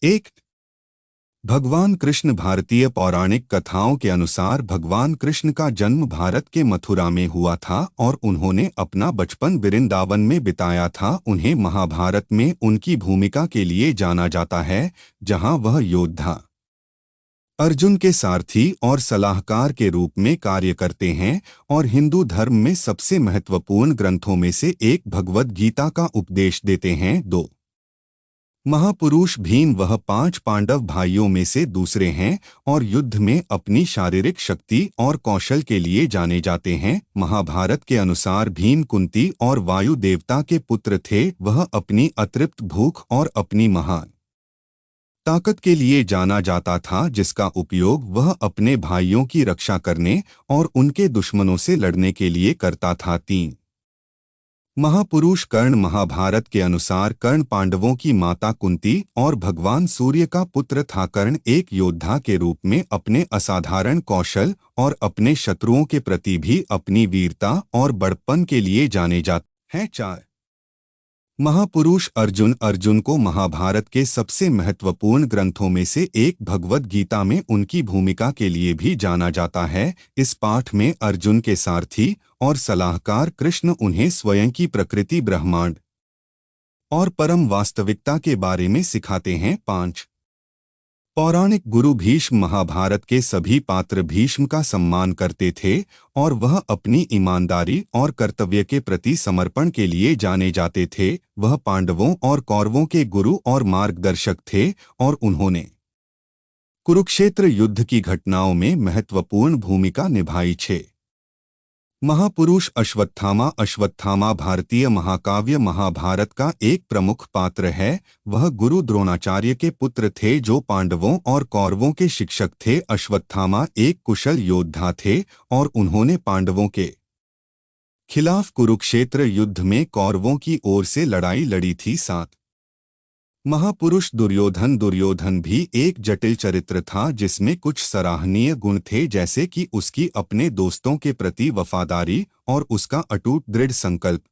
एक, भगवान कृष्ण। भारतीय पौराणिक कथाओं के अनुसार भगवान कृष्ण का जन्म भारत के मथुरा में हुआ था और उन्होंने अपना बचपन वृंदावन में बिताया था। उन्हें महाभारत में उनकी भूमिका के लिए जाना जाता है, जहां वह योद्धा अर्जुन के सारथी और सलाहकार के रूप में कार्य करते हैं और हिंदू धर्म में सबसे महत्वपूर्ण ग्रंथों में से एक भगवद गीता का उपदेश देते हैं। दो, महापुरुष भीम वह 5 पांडव भाइयों में से दूसरे हैं और युद्ध में अपनी शारीरिक शक्ति और कौशल के लिए जाने जाते हैं। महाभारत के अनुसार भीम कुंती और वायु देवता के पुत्र थे। वह अपनी अतृप्त भूख और अपनी महान ताकत के लिए जाना जाता था, जिसका उपयोग वह अपने भाइयों की रक्षा करने और उनके दुश्मनों से लड़ने के लिए करता था। 3, महापुरुष कर्ण। महाभारत के अनुसार कर्ण पांडवों की माता कुंती और भगवान सूर्य का पुत्र था। कर्ण एक योद्धा के रूप में अपने असाधारण कौशल और अपने शत्रुओं के प्रति भी अपनी वीरता और बड़प्पन के लिए जाने जाते हैं। 4, महापुरुष अर्जुन। अर्जुन को महाभारत के सबसे महत्वपूर्ण ग्रंथों में से एक भगवद गीता में उनकी भूमिका के लिए भी जाना जाता है। इस पाठ में अर्जुन के सारथी और सलाहकार कृष्ण उन्हें स्वयं की प्रकृति, ब्रह्मांड और परम वास्तविकता के बारे में सिखाते हैं। 5, पौराणिक गुरु भीष्म। महाभारत के सभी पात्र भीष्म का सम्मान करते थे और वह अपनी ईमानदारी और कर्तव्य के प्रति समर्पण के लिए जाने जाते थे। वह पांडवों और कौरवों के गुरु और मार्गदर्शक थे और उन्होंने कुरुक्षेत्र युद्ध की घटनाओं में महत्वपूर्ण भूमिका निभाई। 6, महापुरुष अश्वत्थामा। अश्वत्थामा भारतीय महाकाव्य महाभारत का एक प्रमुख पात्र है। वह गुरु द्रोणाचार्य के पुत्र थे, जो पांडवों और कौरवों के शिक्षक थे। अश्वत्थामा एक कुशल योद्धा थे और उन्होंने पांडवों के खिलाफ कुरुक्षेत्र युद्ध में कौरवों की ओर से लड़ाई लड़ी थी। 7, महापुरुष दुर्योधन। दुर्योधन भी एक जटिल चरित्र था, जिसमें कुछ सराहनीय गुण थे, जैसे कि उसकी अपने दोस्तों के प्रति वफादारी और उसका अटूट दृढ़ संकल्प।